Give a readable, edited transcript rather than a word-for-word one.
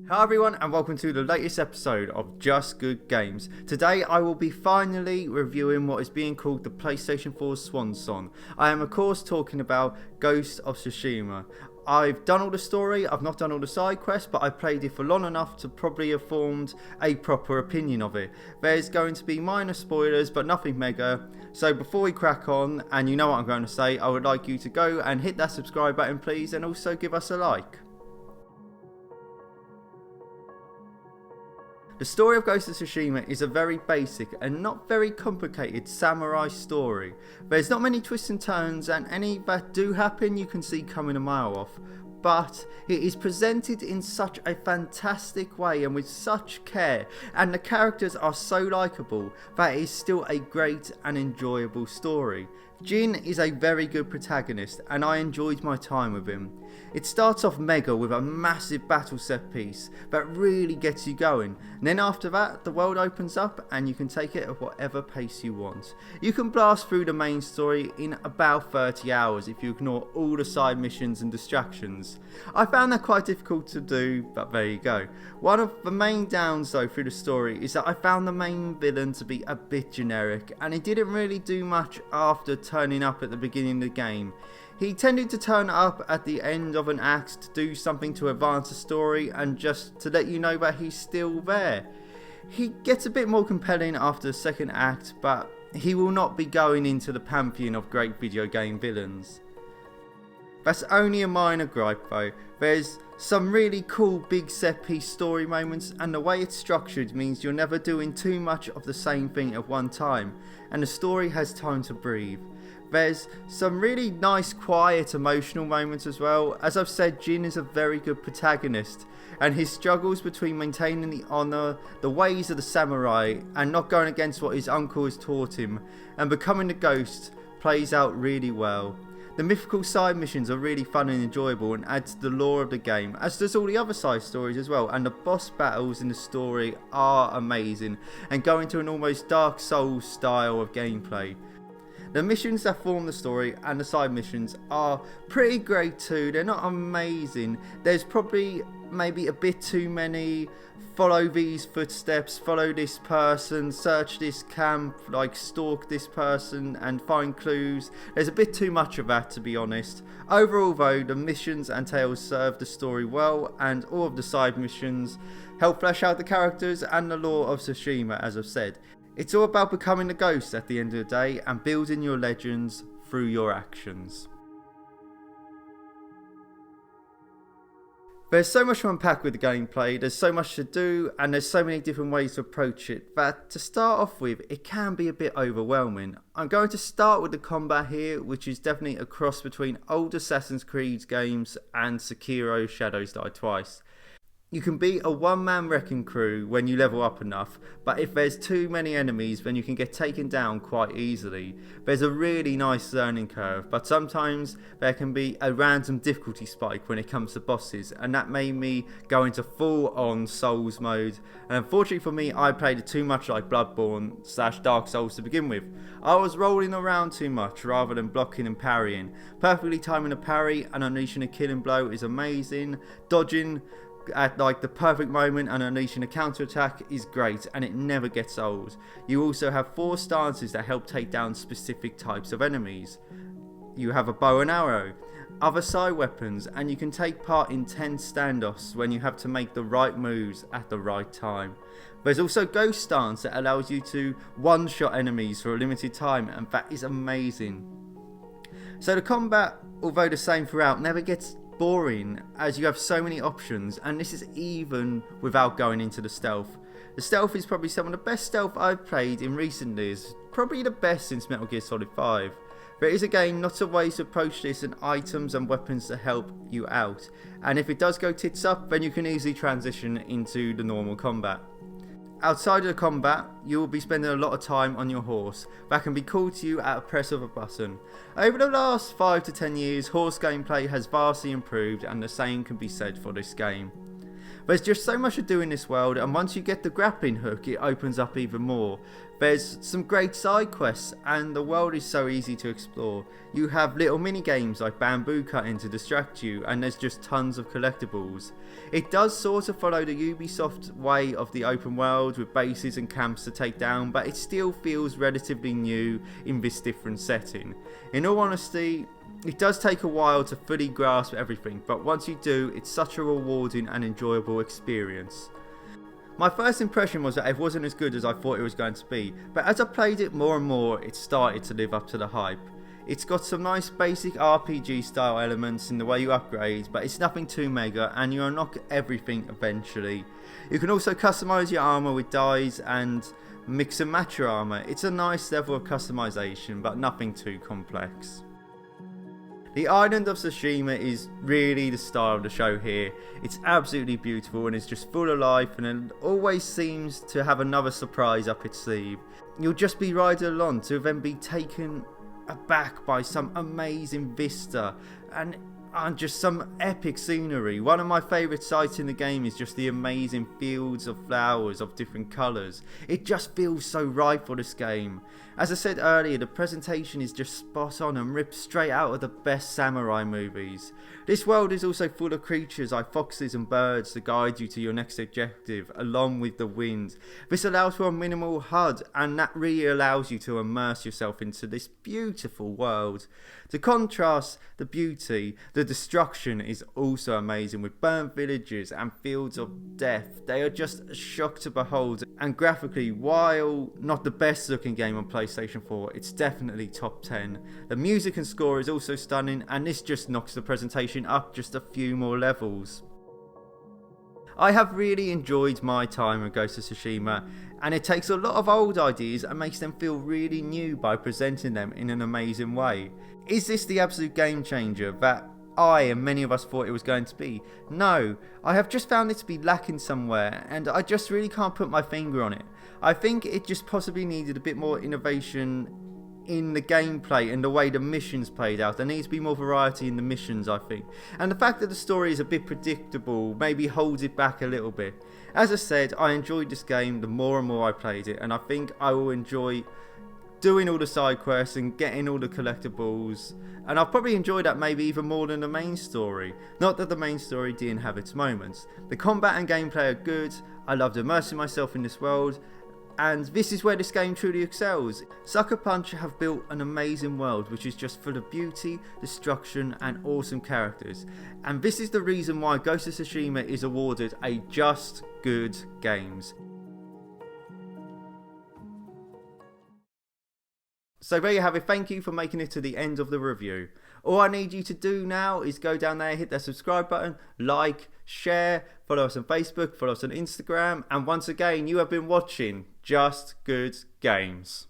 Hello everyone and welcome to the latest episode of Just Good Games. Today I will be finally reviewing what is being called the PlayStation 4's Swan Song. I am of course talking about Ghost of Tsushima. I've done all the story, I've not done all the side quests, but I played it for long enough to probably have formed a proper opinion of it. There's going to be minor spoilers but nothing mega. So before we crack on, and you know what I'm going to say, I would like you to go and hit that subscribe button please, and also give us a like. The story of Ghost of Tsushima is a very basic and not very complicated samurai story. There's not many twists and turns, and any that do happen you can see coming a mile off. But it is presented in such a fantastic way and with such care, and the characters are so likeable that it is still a great and enjoyable story. Jin is a very good protagonist and I enjoyed my time with him. It starts off mega with a massive battle set piece that really gets you going, and then after that the world opens up and you can take it at whatever pace you want. You can blast through the main story in about 30 hours if you ignore all the side missions and distractions. I found that quite difficult to do, but there you go. One of the main downs though through the story is that I found the main villain to be a bit generic, and he didn't really do much after turning up at the beginning of the game. He tended to turn up at the end of an act to do something to advance the story and just to let you know that he's still there. He gets a bit more compelling after the second act, but he will not be going into the pantheon of great video game villains. That's only a minor gripe though. There's some really cool big set piece story moments, and the way it's structured means you're never doing too much of the same thing at one time, and the story has time to breathe. There's some really nice quiet emotional moments as well. As I've said, Jin is a very good protagonist, and his struggles between maintaining the honour, the ways of the samurai, and not going against what his uncle has taught him, and becoming a ghost plays out really well. The mythical side missions are really fun and enjoyable and add to the lore of the game, as does all the other side stories as well, and the boss battles in the story are amazing and go into an almost Dark Souls style of gameplay. The missions that form the story and the side missions are pretty great too. They're not amazing. There's probably maybe a bit too many follow these footsteps, follow this person, search this camp, like stalk this person and find clues. There's a bit too much of that, to be honest. Overall though, the missions and tales serve the story well, and all of the side missions help flesh out the characters and the lore of Tsushima, as I've said. It's all about becoming a ghost at the end of the day and building your legends through your actions. There's so much to unpack with the gameplay, there's so much to do, and there's so many different ways to approach it that to start off with it can be a bit overwhelming. I'm going to start with the combat here, which is definitely a cross between old Assassin's Creed games and Sekiro Shadows Die Twice. You can be a one-man wrecking crew when you level up enough, but if there's too many enemies then you can get taken down quite easily. There's a really nice learning curve, but sometimes there can be a random difficulty spike when it comes to bosses, and that made me go into full-on Souls mode, and unfortunately for me I played it too much like Bloodborne / Dark Souls to begin with. I was rolling around too much rather than blocking and parrying. Perfectly timing a parry and unleashing a killing blow is amazing. Dodging at like the perfect moment and unleashing a counter attack is great, and it never gets old. You also have 4 stances that help take down specific types of enemies. You have a bow and arrow, other side weapons, and you can take part in 10 standoffs when you have to make the right moves at the right time. There's also Ghost Stance that allows you to one-shot enemies for a limited time, and that is amazing. So the combat, although the same throughout, never gets boring as you have so many options, and this is even without going into the stealth. The stealth is probably some of the best stealth I've played in recent years, probably the best since Metal Gear Solid 5. There is again lots of ways to approach this and items and weapons to help you out, and if it does go tits up then you can easily transition into the normal combat. Outside of the combat, you will be spending a lot of time on your horse that can be called to you at a press of a button. Over the last 5 to 10 years, horse gameplay has vastly improved, and the same can be said for this game. There's just so much to do in this world, and once you get the grappling hook, it opens up even more. There's some great side quests, and the world is so easy to explore. You have little mini games like bamboo cutting to distract you, and there's just tons of collectibles. It does sort of follow the Ubisoft way of the open world with bases and camps to take down, but it still feels relatively new in this different setting. In all honesty, it does take a while to fully grasp everything, but once you do, it's such a rewarding and enjoyable experience. My first impression was that it wasn't as good as I thought it was going to be, but as I played it more and more, it started to live up to the hype. It's got some nice basic RPG style elements in the way you upgrade, but it's nothing too mega, and you unlock everything eventually. You can also customise your armour with dyes and mix and match your armour. It's a nice level of customisation, but nothing too complex. The island of Tsushima is really the star of the show here. It's absolutely beautiful and it's just full of life, and it always seems to have another surprise up its sleeve. You'll just be riding along to then be taken aback by some amazing vista and just some epic scenery. One of my favourite sights in the game is just the amazing fields of flowers of different colours. It just feels so right for this game. As I said earlier, the presentation is just spot on and ripped straight out of the best samurai movies. This world is also full of creatures like foxes and birds to guide you to your next objective, along with the wind. This allows for a minimal HUD, and that really allows you to immerse yourself into this beautiful world. To contrast the beauty, the destruction is also amazing, with burnt villages and fields of death. They are just a shock to behold, and graphically, while not the best looking game on PlayStation 4, it's definitely top 10. The music and score is also stunning, and this just knocks the presentation up just a few more levels. I have really enjoyed my time with Ghost of Tsushima, and it takes a lot of old ideas and makes them feel really new by presenting them in an amazing way. Is this the absolute game changer that I and many of us thought it was going to be? No, I have just found it to be lacking somewhere, and I just really can't put my finger on it. I think it just possibly needed a bit more innovation in the gameplay and the way the missions played out. There needs to be more variety in the missions, I think. And the fact that the story is a bit predictable maybe holds it back a little bit. As I said, I enjoyed this game the more and more I played it, and I think I will enjoy doing all the side quests and getting all the collectibles, and I'll probably enjoy that maybe even more than the main story. Not that the main story didn't have its moments. The combat and gameplay are good. I loved immersing myself in this world, and this is where this game truly excels. Sucker Punch have built an amazing world which is just full of beauty, destruction and awesome characters, and this is the reason why Ghost of Tsushima is awarded a Just Good Games. So there you have it. Thank you for making it to the end of the review. All I need you to do now is go down there, hit that subscribe button, like, share, follow us on Facebook, follow us on Instagram, and once again, you have been watching Just Good Games.